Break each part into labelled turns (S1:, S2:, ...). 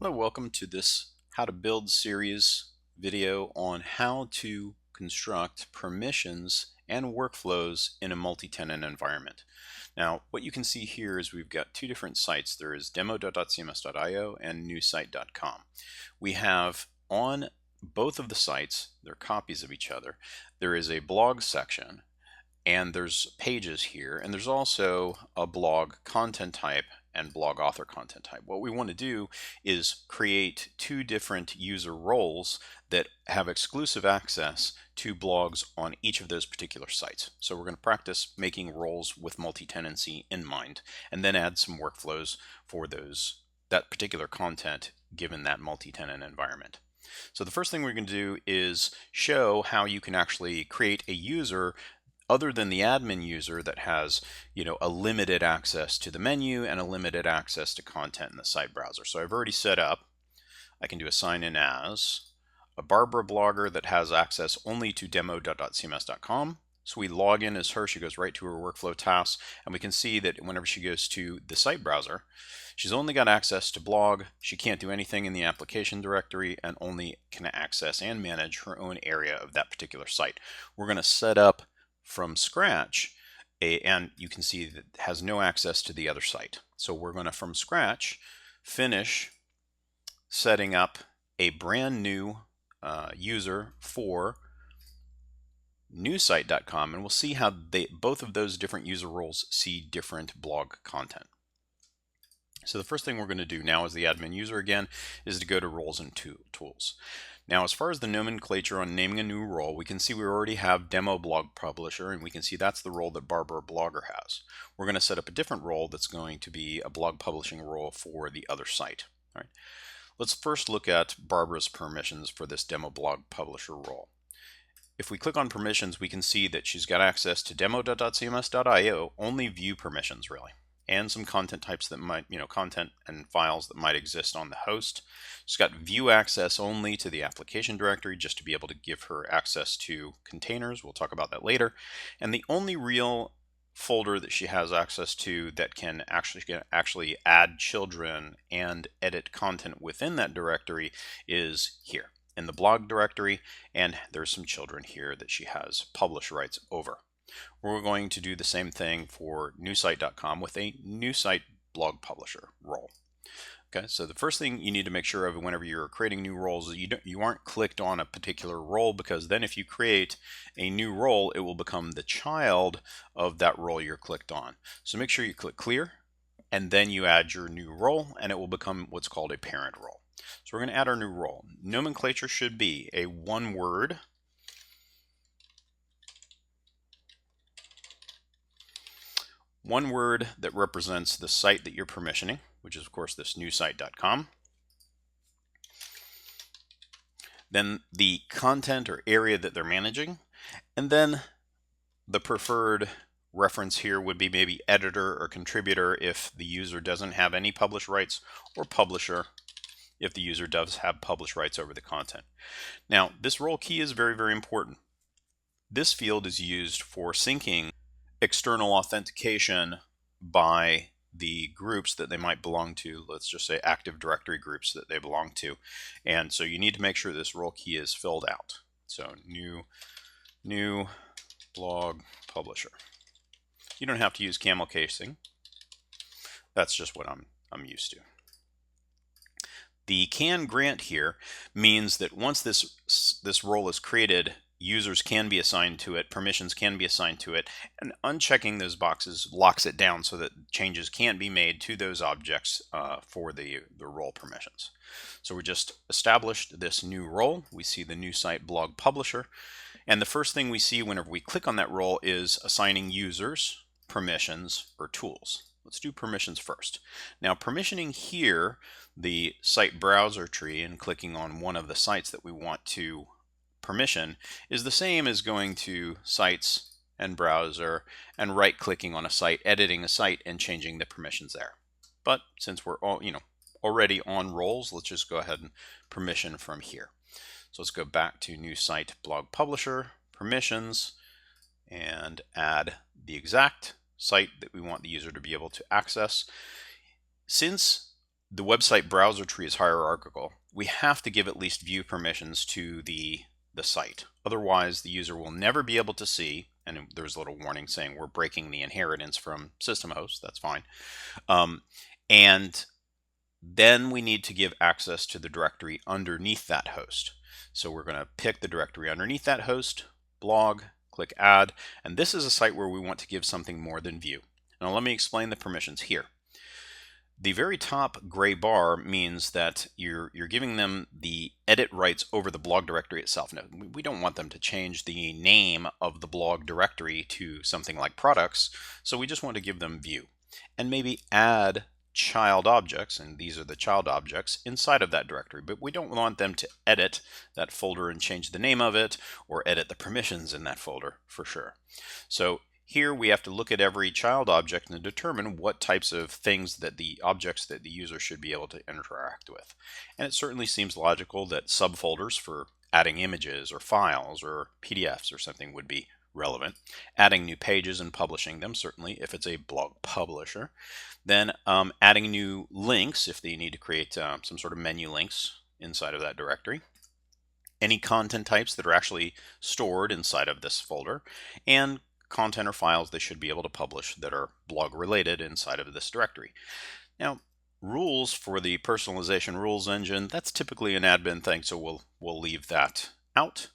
S1: Hello, welcome to this How to Build series video on how to construct permissions and workflows in a multi-tenant environment. Now, what you can see here is we've got two different sites. There is demo.cms.io and newsite.com. We have on both of the sites, they're copies of each other, there is a blog section and there's pages here, and there's also a blog content type and blog author content type. What we want to do is create two different user roles that have exclusive access to blogs on each of those particular sites. So we're going to practice making roles with multi-tenancy in mind, and then add some workflows for that particular content given that multi-tenant environment. So the first thing we're going to do is show how you can actually create a user other than the admin user that has, a limited access to the menu and a limited access to content in the site browser. So I've already set up, I can do a sign in as a Barbara blogger that has access only to demo.cms.com. So we log in as her, she goes right to her workflow tasks, and we can see that whenever she goes to the site browser, she's only got access to blog, she can't do anything in the application directory, and only can access and manage her own area of that particular site. We're going to set up from scratch, and you can see that it has no access to the other site. So we're going to, from scratch, finish setting up a brand new user for newsite.com, and we'll see how both of those different user roles see different blog content. So the first thing we're going to do now as the admin user again is to go to roles and tools. Now, as far as the nomenclature on naming a new role, we can see we already have demo blog publisher, and we can see that's the role that Barbara blogger has. We're going to set up a different role that's going to be a blog publishing role for the other site. All right. Let's first look at Barbara's permissions for this demo blog publisher role. If we click on permissions, we can see that she's got access to demo.cms.io, only view permissions really, and some content types that might, content and files that might exist on the host. She's got view access only to the application directory just to be able to give her access to containers. We'll talk about that later. And the only real folder that she has access to that can actually add children and edit content within that directory is here in the blog directory, and there's some children here that she has publish rights over. We're going to do the same thing for newsite.com with a new site blog publisher role. Okay, so the first thing you need to make sure of whenever you're creating new roles is you aren't clicked on a particular role, because then if you create a new role, it will become the child of that role you're clicked on. So make sure you click clear, and then you add your new role, and it will become what's called a parent role. So we're going to add our new role. Nomenclature should be a one word that represents the site that you're permissioning, which is of course this newsite.com. Then the content or area that they're managing, and then the preferred reference here would be maybe editor or contributor if the user doesn't have any publish rights, or publisher if the user does have publish rights over the content. Now, this role key is very, very important. This field is used for syncing external authentication by the groups that they might belong to. Let's just say Active Directory groups that they belong to. And so you need to make sure this role key is filled out. So new blog publisher. You don't have to use camel casing. That's just what I'm used to. The can grant here means that once this role is created, users can be assigned to it, permissions can be assigned to it, and unchecking those boxes locks it down so that changes can't be made to those objects for the role permissions. So we just established this new role. We see the new site blog publisher, and the first thing we see whenever we click on that role is assigning users, permissions, or tools. Let's do permissions first. Now, permissioning here, the site browser tree, and clicking on one of the sites that we want to permission is the same as going to sites and browser and right-clicking on a site, editing a site, and changing the permissions there. But since we're already on roles, let's just go ahead and permission from here. So let's go back to new site blog publisher, permissions, and add the exact site that we want the user to be able to access. Since the website browser tree is hierarchical, we have to give at least view permissions to the site. Otherwise, the user will never be able to see, and there's a little warning saying we're breaking the inheritance from system host. That's fine. And then we need to give access to the directory underneath that host. So we're going to pick the directory underneath that host, blog, click add, and this is a site where we want to give something more than view. Now let me explain the permissions here. The very top gray bar means that you're giving them the edit rights over the blog directory itself. Now, we don't want them to change the name of the blog directory to something like products, so we just want to give them view and maybe add child objects, and these are the child objects inside of that directory, but we don't want them to edit that folder and change the name of it or edit the permissions in that folder for sure. So here we have to look at every child object and determine what types of things that the objects that the user should be able to interact with. And it certainly seems logical that subfolders for adding images or files or PDFs or something would be relevant. Adding new pages and publishing them, certainly if it's a blog publisher. Then adding new links if they need to create some sort of menu links inside of that directory. Any content types that are actually stored inside of this folder, and content or files they should be able to publish that are blog related inside of this directory. Now, rules for the personalization rules engine, that's typically an admin thing, so we'll leave that out.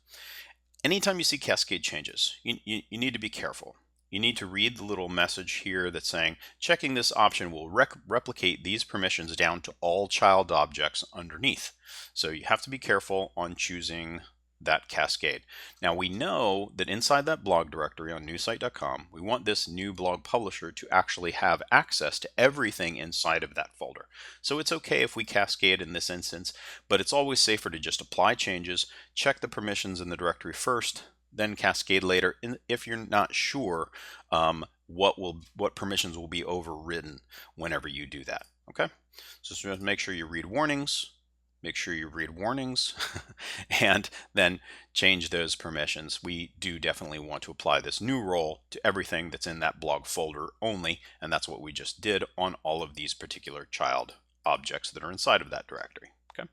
S1: Anytime you see cascade changes, you need to be careful. You need to read the little message here that's saying checking this option will replicate these permissions down to all child objects underneath. So you have to be careful on choosing that cascade. Now we know that inside that blog directory on newsite.com, we want this new blog publisher to actually have access to everything inside of that folder. So it's okay if we cascade in this instance, but it's always safer to just apply changes, check the permissions in the directory first, then cascade later if you're not sure what permissions will be overridden whenever you do that. Okay, so just make sure you read warnings. Make sure you read warnings and then change those permissions. We do definitely want to apply this new role to everything that's in that blog folder only, and that's what we just did on all of these particular child objects that are inside of that directory. Okay,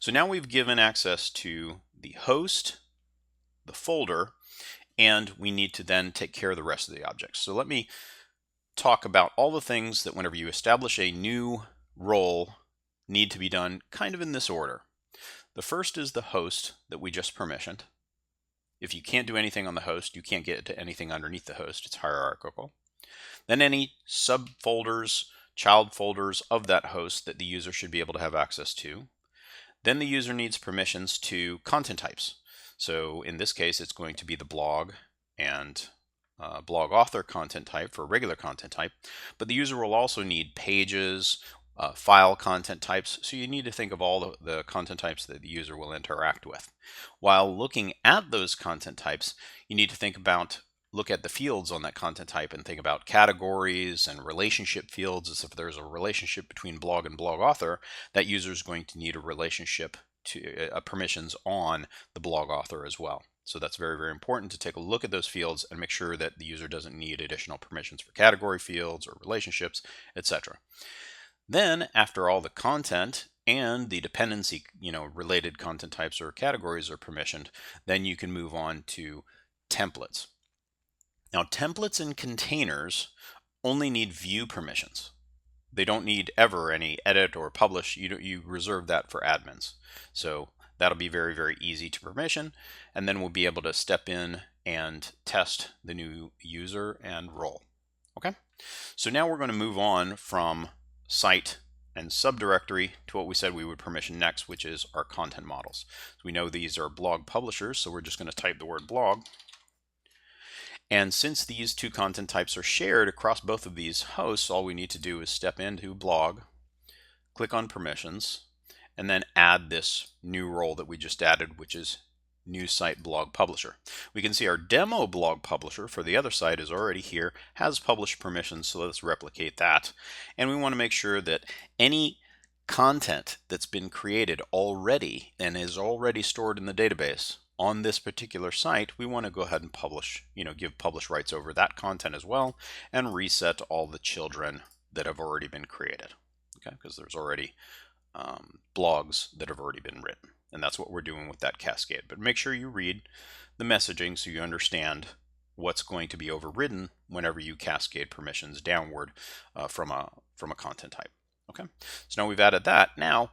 S1: so now we've given access to the host, the folder, and we need to then take care of the rest of the objects. So let me talk about all the things that whenever you establish a new role need to be done kind of in this order. The first is the host that we just permissioned. If you can't do anything on the host, you can't get to anything underneath the host. It's hierarchical. Then any subfolders, child folders of that host that the user should be able to have access to. Then the user needs permissions to content types. So in this case, it's going to be the blog and blog author content type for a regular content type. But the user will also need pages, file content types, so you need to think of all the content types that the user will interact with. While looking at those content types, you need to look at the fields on that content type and think about categories and relationship fields, as if there's a relationship between blog and blog author, that user is going to need a relationship to permissions on the blog author as well. So that's very, very important to take a look at those fields and make sure that the user doesn't need additional permissions for category fields or relationships, etc. Then, after all the content and the dependency, related content types or categories are permissioned, then you can move on to templates. Now, templates and containers only need view permissions. They don't need ever any edit or publish. You reserve that for admins. So that'll be very, very easy to permission, and then we'll be able to step in and test the new user and role. Okay, so now we're going to move on from site and subdirectory to what we said we would permission next, which is our content models. So we know these are blog publishers, so we're just going to type the word blog. And since these two content types are shared across both of these hosts, all we need to do is step into blog, click on permissions, and then add this new role that we just added, which is new site blog publisher. We can see our demo blog publisher for the other site is already here, has published permissions, so let's replicate that. And we want to make sure that any content that's been created already and is already stored in the database on this particular site, we want to go ahead and publish, give publish rights over that content as well, and reset all the children that have already been created. okay, because there's already blogs that have already been written. And that's what we're doing with that cascade. But make sure you read the messaging so you understand what's going to be overridden whenever you cascade permissions downward from a content type. Okay, so now we've added that. Now,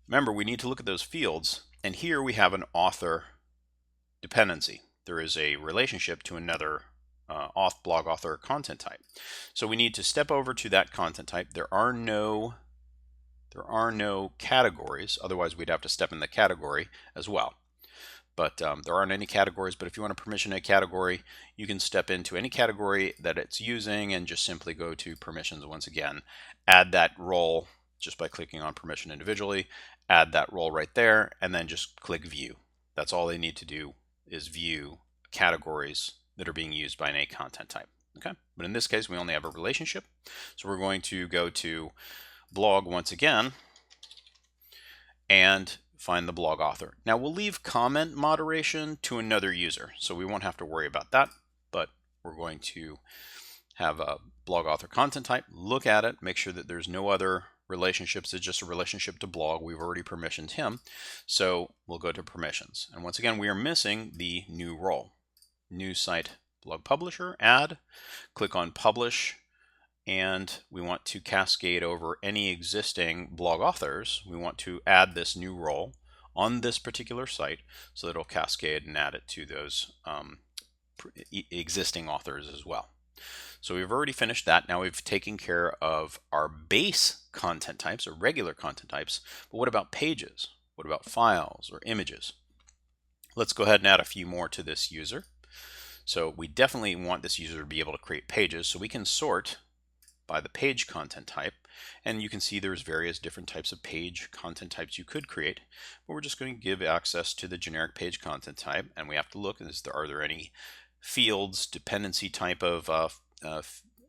S1: remember, we need to look at those fields, and here we have an author dependency. There is a relationship to another blog author content type. So we need to step over to that content type. There are no categories, otherwise we'd have to step in the category as well. But there aren't any categories, but if you want to permission a category, you can step into any category that it's using and just simply go to permissions once again. Add that role just by clicking on permission individually, add that role right there, and then just click view. That's all they need to do is view categories that are being used by a content type. Okay, but in this case, we only have a relationship. So we're going to go to blog once again and find the blog author. Now we'll leave comment moderation to another user, so we won't have to worry about that, but we're going to have a blog author content type, look at it, make sure that there's no other relationships. It's just a relationship to blog. We've already permissioned him, so we'll go to permissions. And once again, we are missing the new role. New site blog publisher, add, click on publish, and we want to cascade over any existing blog authors. We want to add this new role on this particular site so that it'll cascade and add it to those existing authors as well. So we've already finished that. Now we've taken care of our base content types or regular content types, but what about pages? What about files or images? Let's go ahead and add a few more to this user. So we definitely want this user to be able to create pages, so we can sort by the page content type, and you can see there's various different types of page content types you could create, but we're just going to give access to the generic page content type, and we have to look, are there any fields, dependency type of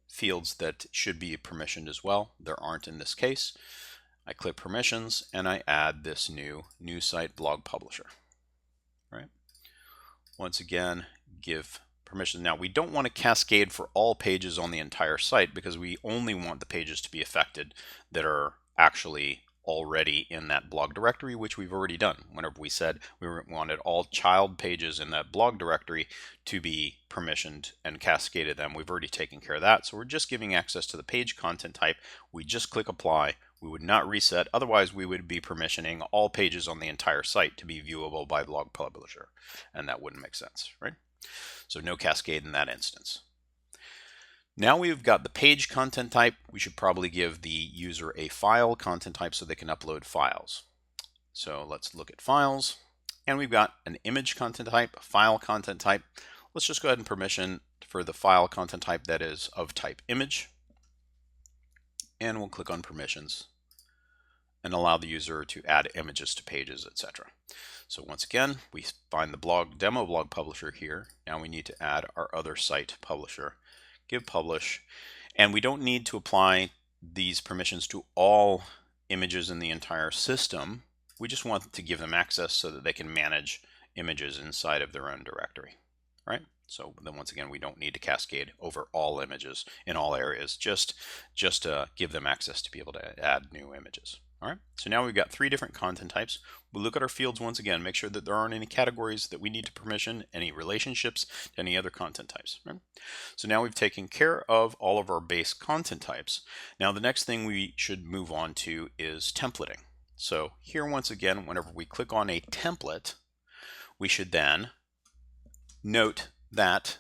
S1: fields that should be permissioned as well. There aren't in this case. I click permissions and I add this new site blog publisher. Right. Once again, give permission. Now we don't want to cascade for all pages on the entire site because we only want the pages to be affected that are actually already in that blog directory, which we've already done. Whenever we said we wanted all child pages in that blog directory to be permissioned and cascaded them, we've already taken care of that. So we're just giving access to the page content type. We just click apply. We would not reset. Otherwise, we would be permissioning all pages on the entire site to be viewable by blog publisher, and that wouldn't make sense, right? So no cascade in that instance. Now we've got the page content type. We should probably give the user a file content type so they can upload files. So let's look at files, and we've got an image content type, a file content type. Let's just go ahead and permission for the file content type that is of type image, and we'll click on permissions and allow the user to add images to pages, etc. So once again, we find the demo blog publisher here. Now we need to add our other site publisher. Give publish, and we don't need to apply these permissions to all images in the entire system. We just want to give them access so that they can manage images inside of their own directory, right? So then once again, we don't need to cascade over all images in all areas, just give them access to be able to add new images. All right, so now we've got 3 different content types. We'll look at our fields once again, make sure that there aren't any categories that we need to permission, any relationships to any other content types. Right? So now we've taken care of all of our base content types. Now the next thing we should move on to is templating. So here once again, whenever we click on a template, we should then note that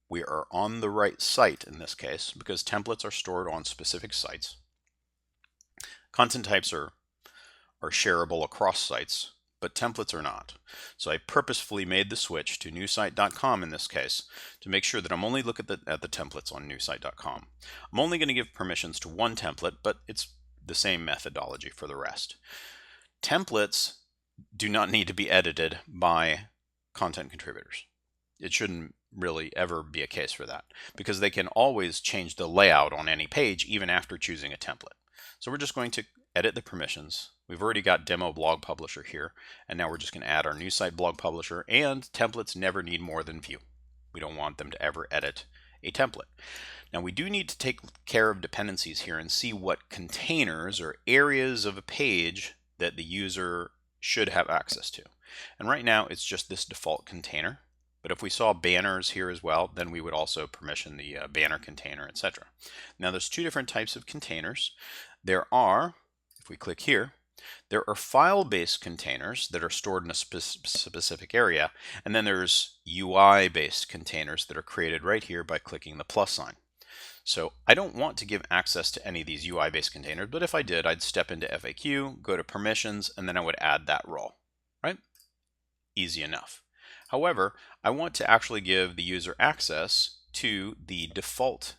S1: we are on the right site in this case, because templates are stored on specific sites. Content types are shareable across sites, but templates are not. So I purposefully made the switch to newsite.com in this case to make sure that I'm only looking at the templates on newsite.com. I'm only going to give permissions to one template, but it's the same methodology for the rest. Templates do not need to be edited by content contributors. It shouldn't really ever be a case for that because they can always change the layout on any page even after choosing a template. So we're just going to edit the permissions. We've already got demo blog publisher here, and now we're just going to add our new site blog publisher, and templates never need more than view. We don't want them to ever edit a template. Now we do need to take care of dependencies here and see what containers or areas of a page that the user should have access to. And right now it's just this default container. But if we saw banners here as well, then we would also permission the banner container, etc. Now there's two different types of containers. There are, if we click here, there are file-based containers that are stored in a specific area, and then there's UI-based containers that are created right here by clicking the plus sign. So I don't want to give access to any of these UI-based containers, but if I did, I'd step into FAQ, go to permissions, and then I would add that role, right? Easy enough. However, I want to actually give the user access to the default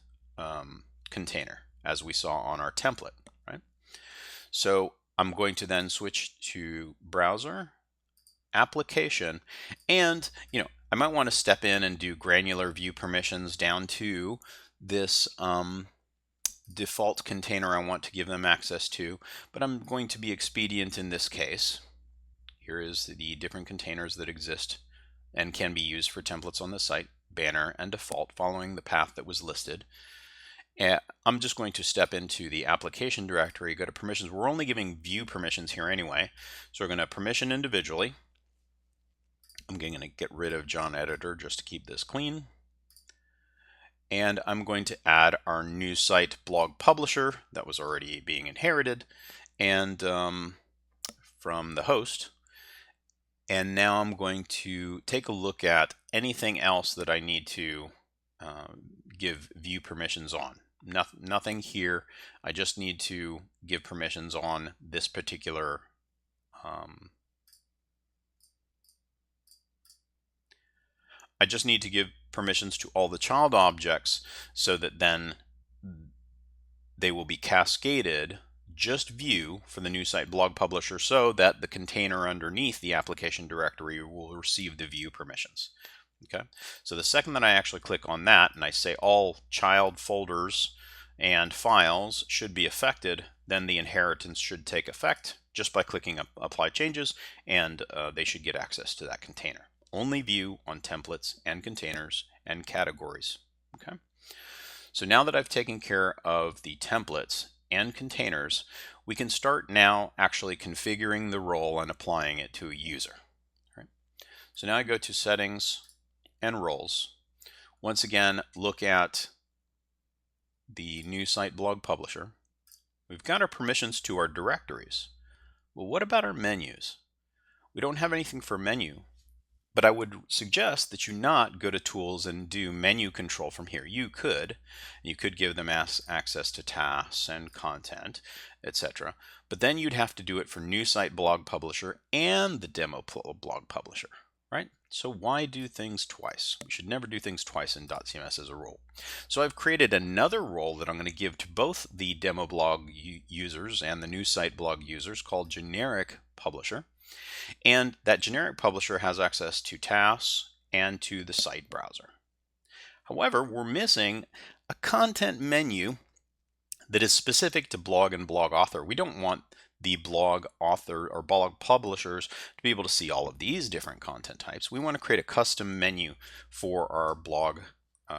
S1: container, as we saw on our template, right? So I'm going to then switch to browser, application, and I might want to step in and do granular view permissions down to this default container I want to give them access to, but I'm going to be expedient in this case. Here is the different containers that exist and can be used for templates on the site, banner and default, following the path that was listed. And I'm just going to step into the application directory, go to permissions. We're only giving view permissions here anyway, so we're going to permission individually. I'm going to get rid of John Editor just to keep this clean. And I'm going to add our new site blog publisher that was already being inherited and from the host. And now I'm going to take a look at anything else that I need to give view permissions on. Nothing here. I just need to give permissions on this particular I just need to give permissions to all the child objects so that then they will be cascaded, just view for the new site blog publisher, so that the container underneath the application directory will receive the view permissions. Okay, so the second that I actually click on that and I say all child folders and files should be affected, then the inheritance should take effect just by clicking apply changes, and they should get access to that container. Only view on templates and containers and categories. Okay. So now that I've taken care of the templates and containers, we can start now actually configuring the role and applying it to a user. Right? So now I go to settings and roles. Once again, look at the new site blog publisher. We've got our permissions to our directories. Well, what about our menus? We don't have anything for menu. But I would suggest that you not go to tools and do menu control from here. You could give them access to tasks and content, etc. But then you'd have to do it for new site blog publisher and the demo blog publisher, right? So why do things twice? We should never do things twice in dotCMS as a role. So I've created another role that I'm going to give to both the demo blog users and the new site blog users called generic publisher. And that generic publisher has access to tasks and to the site browser. However, we're missing a content menu that is specific to blog and blog author. We don't want the blog author or blog publishers to be able to see all of these different content types. We want to create a custom menu for our blog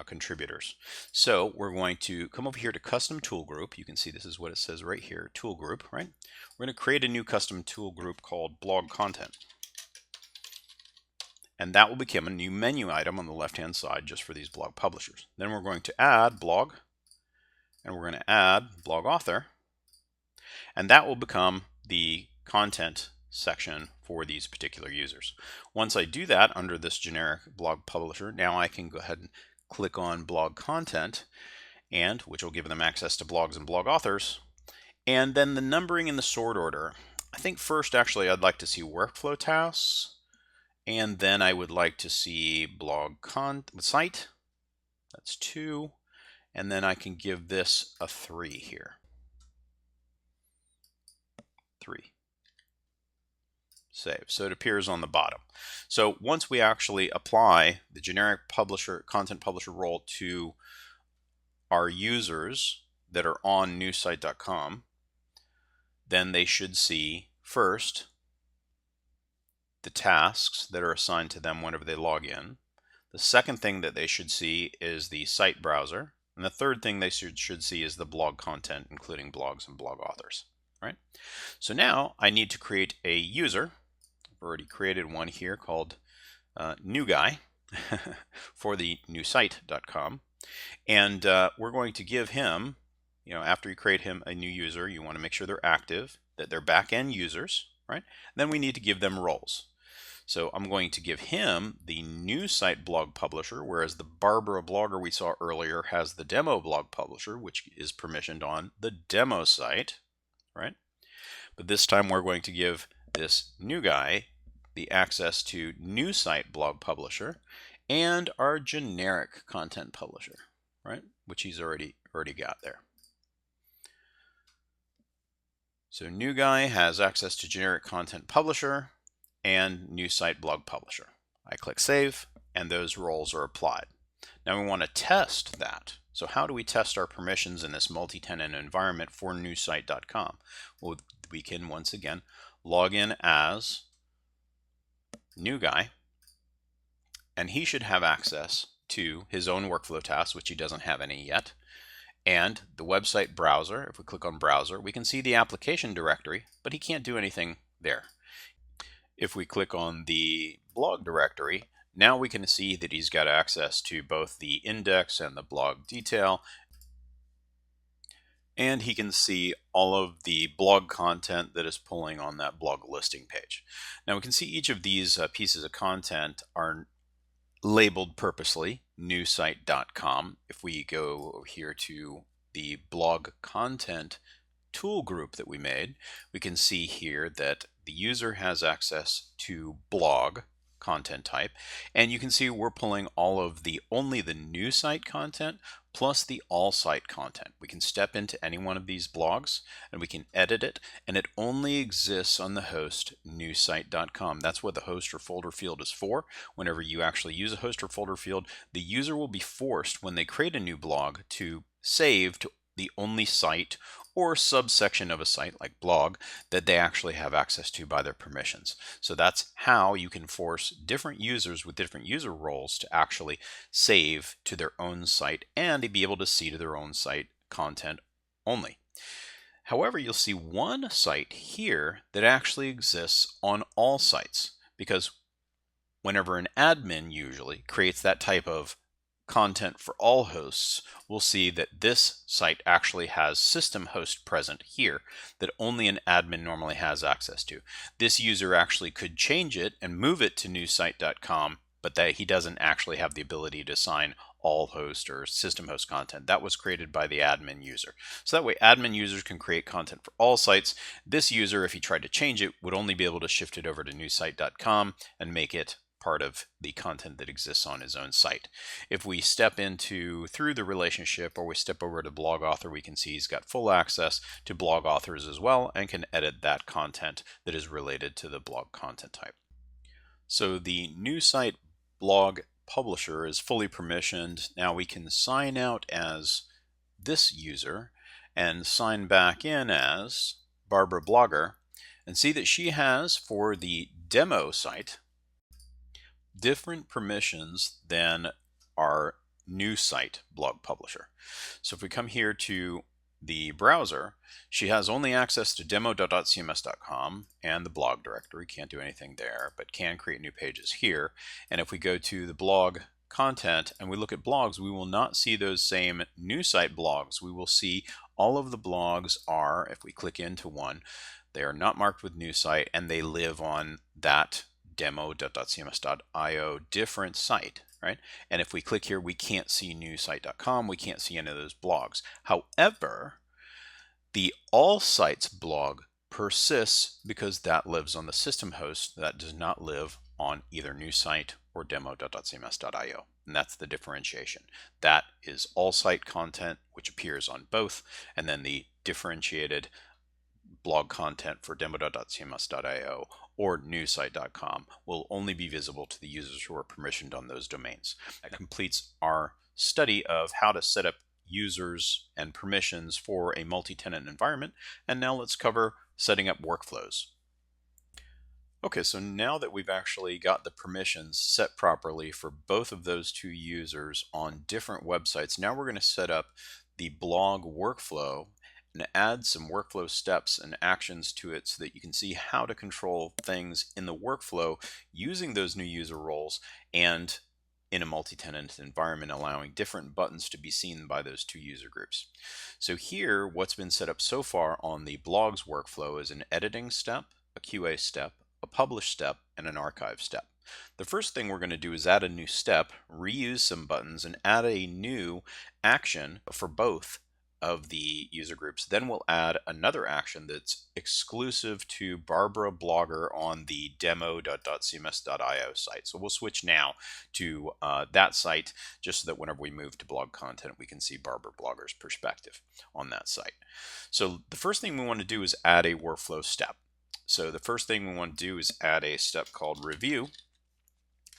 S1: contributors. So we're going to come over here to custom tool group. You can see this is what it says right here, tool group, right? We're going to create a new custom tool group called blog content. And that will become a new menu item on the left-hand side just for these blog publishers. Then we're going to add blog, and we're going to add blog author, and that will become the content section for these particular users. Once I do that under this generic blog publisher, now I can go ahead and click on blog content, and which will give them access to blogs and blog authors. And then the numbering in the sort order. I think first actually I'd like to see workflow tasks, and then I would like to see blog site. That's 2, and then I can give this a 3 here. 3. Save. So it appears on the bottom. So once we actually apply the generic publisher, content publisher role to our users that are on newsite.com, then they should see first the tasks that are assigned to them whenever they log in. The second thing that they should see is the site browser. And the third thing they should see is the blog content, including blogs and blog authors. Right? So now I need to create a user. I've already created one here called new guy for the newsite.com. And we're going to give him, after you create him a new user, you want to make sure they're active, that they're back-end users, right? Then we need to give them roles. So I'm going to give him the new site blog publisher, whereas the Barbara blogger we saw earlier has the demo blog publisher, which is permissioned on the demo site, right? But this time we're going to give this new guy the access to new site blog publisher and our generic content publisher, right? Which he's already got there. So new guy has access to generic content publisher and new site blog publisher. I click save and those roles are applied. Now we want to test that. So how do we test our permissions in this multi-tenant environment for newsite.com? Well, we can once again log in as new guy, and he should have access to his own workflow tasks, which he doesn't have any yet, and the website browser. If we click on browser, we can see the application directory, but he can't do anything there. If we click on the blog directory, now we can see that he's got access to both the index and the blog detail, and he can see all of the blog content that is pulling on that blog listing page. Now we can see each of these pieces of content are labeled purposely newsite.com. If we go here to the blog content tool group that we made, we can see here that the user has access to blog content type, and you can see we're pulling all of only the new site content plus the all site content. We can step into any one of these blogs and we can edit it, and it only exists on the host newsite.com. That's what the host or folder field is for. Whenever you actually use a host or folder field, the user will be forced when they create a new blog to save to the only site or subsection of a site like blog that they actually have access to by their permissions. So that's how you can force different users with different user roles to actually save to their own site and to be able to see to their own site content only. However, you'll see one site here that actually exists on all sites, because whenever an admin usually creates that type of content for all hosts, we'll see that this site actually has system host present here that only an admin normally has access to. This user actually could change it and move it to newsite.com, but that he doesn't actually have the ability to assign all host or system host content. That was created by the admin user. So that way admin users can create content for all sites. This user, if he tried to change it, would only be able to shift it over to newsite.com and make it part of the content that exists on his own site. If we step through the relationship, or we step over to blog author, we can see he's got full access to blog authors as well and can edit that content that is related to the blog content type. So the new site blog publisher is fully permissioned. Now we can sign out as this user and sign back in as Barbara Blogger and see that she has, for the demo site, different permissions than our new site blog publisher. So if we come here to the browser, she has only access to demo.cms.com and the blog directory. Can't do anything there, but can create new pages here. And if we go to the blog content and we look at blogs, we will not see those same new site blogs. We will see all of the blogs are, if we click into one, they are not marked with new site and they live on that demo.cms.io different site, right? And if we click here, we can't see newsite.com. We can't see any of those blogs. However, the all sites blog persists because that lives on the system host that does not live on either newsite or demo.cms.io. And that's the differentiation. That is all site content, which appears on both, and then the differentiated blog content for demo.cms.io or newsite.com will only be visible to the users who are permissioned on those domains. That completes our study of how to set up users and permissions for a multi-tenant environment. And now let's cover setting up workflows. Okay, so now that we've actually got the permissions set properly for both of those two users on different websites, now we're going to set up the blog workflow and add some workflow steps and actions to it so that you can see how to control things in the workflow using those new user roles and in a multi-tenant environment, allowing different buttons to be seen by those two user groups. So here, what's been set up so far on the blogs workflow is an editing step, a QA step, a publish step, and an archive step. The first thing we're going to do is add a new step, reuse some buttons, and add a new action for both of the user groups. Then we'll add another action that's exclusive to Barbara Blogger on the demo.dotCMS.io site. So we'll switch now to that site just so that whenever we move to blog content, we can see Barbara Blogger's perspective on that site. So the first thing we want to do is add a workflow step. So the first thing we want to do is add a step called review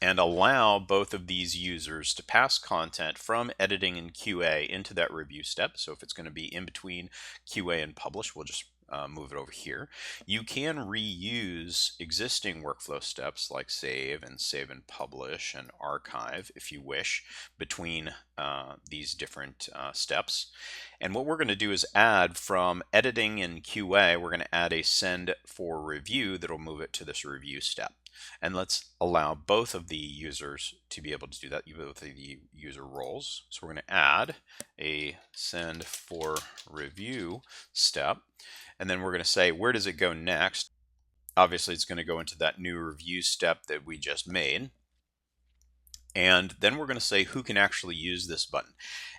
S1: and allow both of these users to pass content from editing and QA into that review step. So if it's going to be in between QA and publish, we'll just move it over here. You can reuse existing workflow steps like save and publish and archive if you wish between these different steps. And what we're going to do is add from editing and QA, we're going to add a send for review that'll move it to this review step. And let's allow both of the users to be able to do that, both of the user roles. So we're going to add a send for review step. And then we're going to say, where does it go next? Obviously, it's going to go into that new review step that we just made. And then we're going to say who can actually use this button.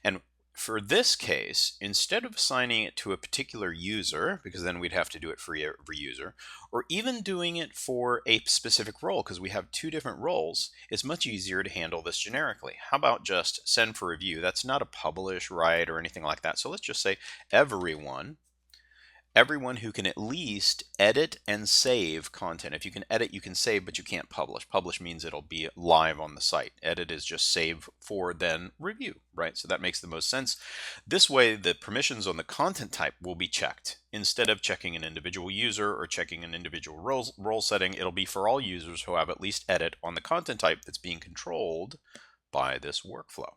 S1: And for this case, instead of assigning it to a particular user, because then we'd have to do it for every user, or even doing it for a specific role, because we have two different roles, it's much easier to handle this generically. How about just send for review? That's not a publish, write, or anything like that. So let's just say everyone who can at least edit and save content. If you can edit, you can save, but you can't publish. Publish means it'll be live on the site. Edit is just save for then review, right? So that makes the most sense. This way, the permissions on the content type will be checked. Instead of checking an individual user or checking an individual role setting, it'll be for all users who have at least edit on the content type that's being controlled by this workflow.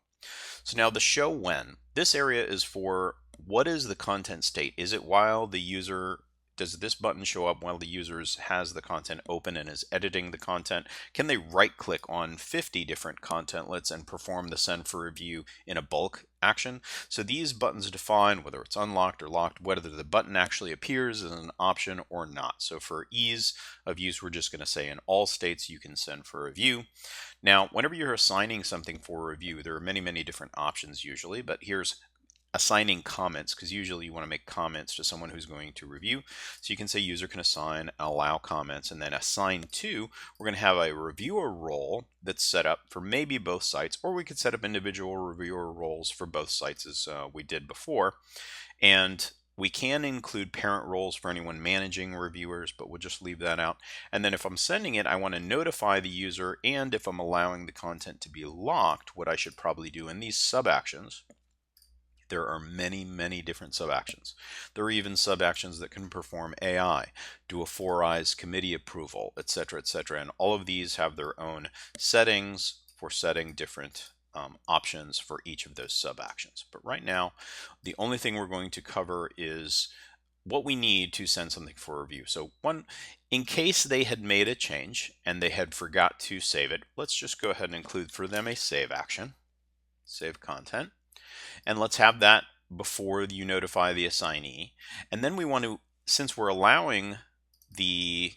S1: So now the show when. This area is for what is the content state? Is it while the user, does this button show up while the user has the content open and is editing the content? Can they right click on 50 different contentlets and perform the send for review in a bulk action? So these buttons define whether it's unlocked or locked, whether the button actually appears as an option or not. So for ease of use, we're just going to say in all states you can send for review. Now, whenever you're assigning something for review, there are many, many different options usually, but here's assigning comments, because usually you want to make comments to someone who's going to review. So you can say user can assign, allow comments, and then assign to. We're going to have a reviewer role that's set up for maybe both sites, or we could set up individual reviewer roles for both sites as we did before. And we can include parent roles for anyone managing reviewers, but we'll just leave that out. And then if I'm sending it, I want to notify the user, and if I'm allowing the content to be locked, what I should probably do in these sub-actions, there are many, many different sub-actions. There are even sub-actions that can perform AI, do a 4 eyes committee approval, etc., etc. And all of these have their own settings for setting different options for each of those sub-actions. But right now, the only thing we're going to cover is what we need to send something for review. So one, in case they had made a change and they had forgot to save it, let's just go ahead and include for them a save action, save content. And let's have that before you notify the assignee. And then we want to, since we're allowing the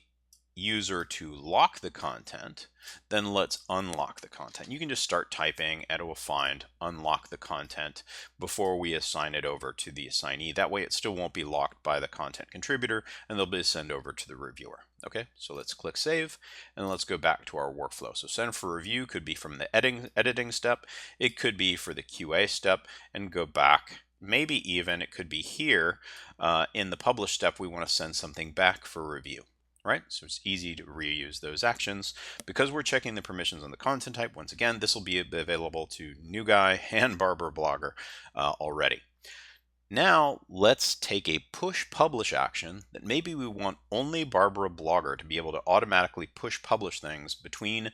S1: user to lock the content, then let's unlock the content. You can just start typing and it will find unlock the content before we assign it over to the assignee. That way it still won't be locked by the content contributor and they'll be sent over to the reviewer. Okay, so let's click save and let's go back to our workflow. So send for review could be from the editing step, it could be for the QA step, and go back. Maybe even it could be here in the publish step, we want to send something back for review. Right? So it's easy to reuse those actions. Because we're checking the permissions on the content type, once again, this will be available to new guy and Barbara Blogger already. Now let's take a push publish action that maybe we want only Barbara Blogger to be able to automatically push publish things between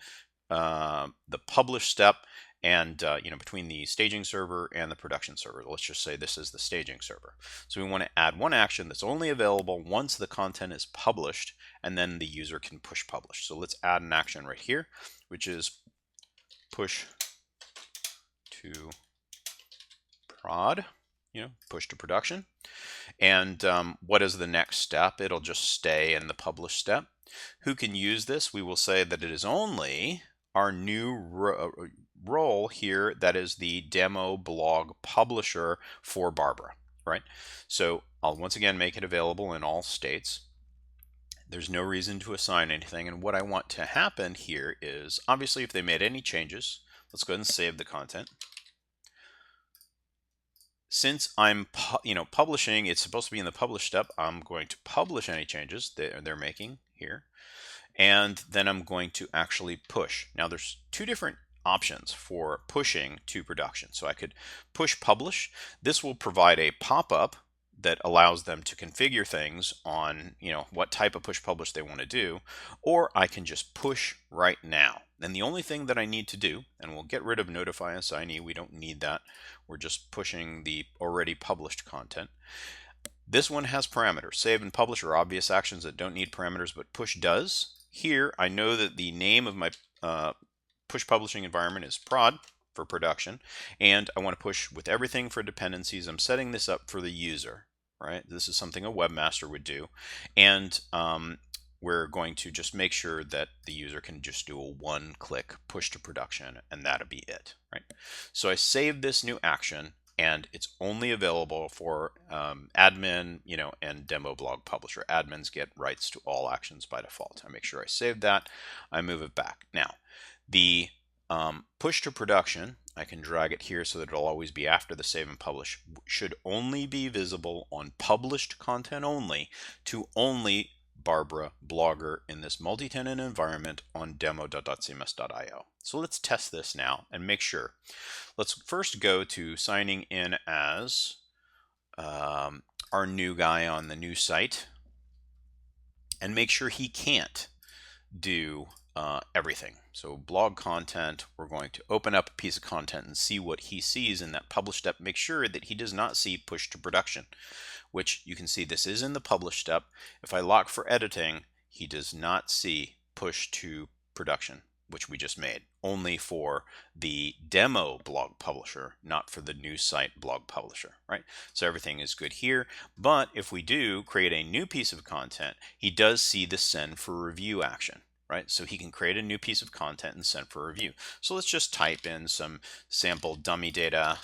S1: the publish step and between the staging server and the production server. Let's just say this is the staging server. So we want to add one action that's only available once the content is published, and then the user can push publish. So let's add an action right here, which is push to prod, push to production. And what is the next step? It'll just stay in the publish step. Who can use this? We will say that it is only our new role here, that is the demo blog publisher for Barbara, right? So I'll once again make it available in all states. There's no reason to assign anything, and what I want to happen here is, obviously, if they made any changes, let's go ahead and save the content. Since I'm publishing, it's supposed to be in the publish step, I'm going to publish any changes they're making here, and then I'm going to actually push. Now there's two different options for pushing to production. So I could push publish. This will provide a pop-up that allows them to configure things on what type of push publish they want to do, or I can just push right now. And the only thing that I need to do, and we'll get rid of notify assignee, we don't need that, we're just pushing the already published content. This one has parameters. Save and publish are obvious actions that don't need parameters, but push does. Here I know that the name of my push publishing environment is prod for production, and I want to push with everything for dependencies. I'm setting this up for the user, right? This is something a webmaster would do, and we're going to just make sure that the user can just do a one-click push to production, and that'll be it, right? So I save this new action, and it's only available for admin, and demo blog publisher. Admins get rights to all actions by default. I make sure I save that. I move it back. Now, the push to production, I can drag it here so that it'll always be after the save and publish, should only be visible on published content only to only Barbara Blogger in this multi-tenant environment on demo.dotCMS.io. So let's test this now and make sure. Let's first go to signing in as our new guy on the new site and make sure he can't do everything. So blog content, we're going to open up a piece of content and see what he sees in that publish step. Make sure that he does not see push to production, which you can see this is in the publish step. If I lock for editing, he does not see push to production, which we just made, only for the demo blog publisher, not for the new site blog publisher, right? So everything is good here. But if we do create a new piece of content, he does see the send for review action, right? So he can create a new piece of content and send for review. So let's just type in some sample dummy data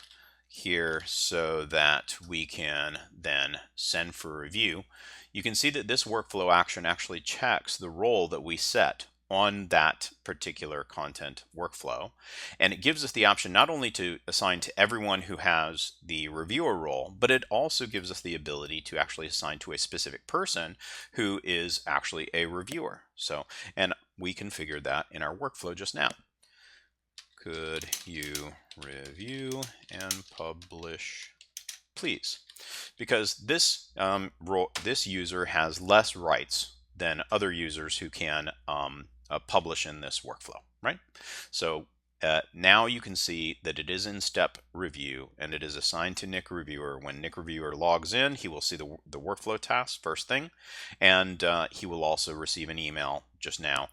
S1: here so that we can then send for review. You can see that this workflow action actually checks the role that we set on that particular content workflow, and it gives us the option not only to assign to everyone who has the reviewer role, but it also gives us the ability to actually assign to a specific person who is actually a reviewer. So, and we configured that in our workflow just now. Could you review and publish, please? Because this this user has less rights than other users who can publish in this workflow, right? So now you can see that it is in step review and it is assigned to Nick Reviewer. When Nick Reviewer logs in, he will see the workflow task first thing, and he will also receive an email just now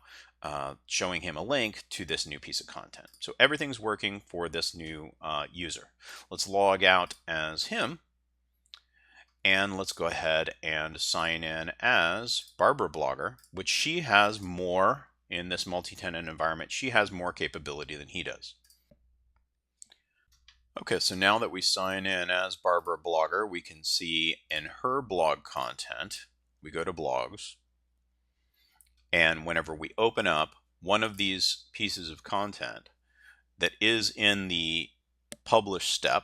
S1: showing him a link to this new piece of content. So everything's working for this new user. Let's log out as him, and let's go ahead and sign in as Barbara Blogger, which she has more in this multi-tenant environment. She has more capability than he does. Okay, so now that we sign in as Barbara Blogger, we can see in her blog content, we go to blogs, and whenever we open up one of these pieces of content that is in the publish step,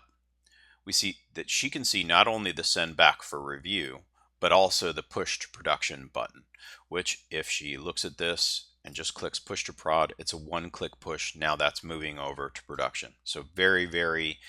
S1: we see that she can see not only the send back for review, but also the push to production button, which if she looks at this and just clicks push to prod, it's a one-click push. Now that's moving over to production. So very, very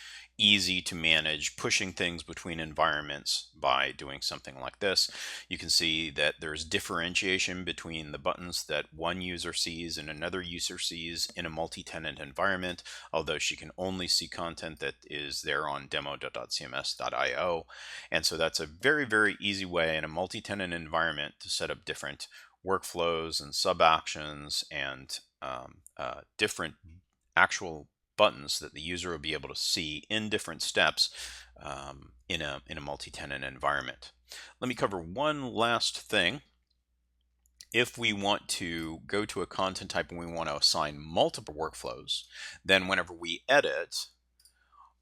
S1: easy to manage pushing things between environments by doing something like this. You can see that there's differentiation between the buttons that one user sees and another user sees in a multi-tenant environment, although she can only see content that is there on demo.cms.io. And so that's a very, very easy way in a multi-tenant environment to set up different workflows and sub-actions and different actual buttons that the user will be able to see in different steps in a multi-tenant environment. Let me cover one last thing. If we want to go to a content type and we want to assign multiple workflows, then whenever we edit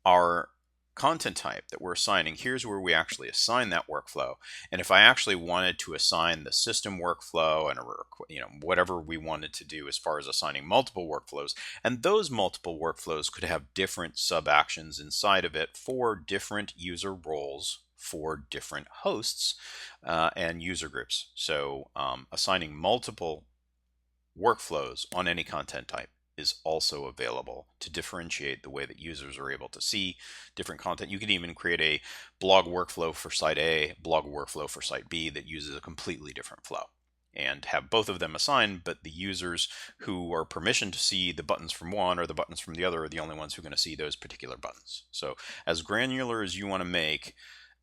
S1: our content type that we're assigning, here's where we actually assign that workflow. And if I actually wanted to assign the system workflow and whatever we wanted to do as far as assigning multiple workflows, and those multiple workflows could have different sub actions inside of it for different user roles for different hosts and user groups. So assigning multiple workflows on any content type is also available to differentiate the way that users are able to see different content. You can even create a blog workflow for site A, blog workflow for site B that uses a completely different flow, and have both of them assigned, but the users who are permissioned to see the buttons from one or the buttons from the other are the only ones who are going to see those particular buttons. So as granular as you want to make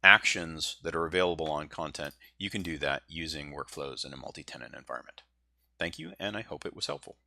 S1: actions that are available on content, you can do that using workflows in a multi-tenant environment. Thank you, and I hope it was helpful.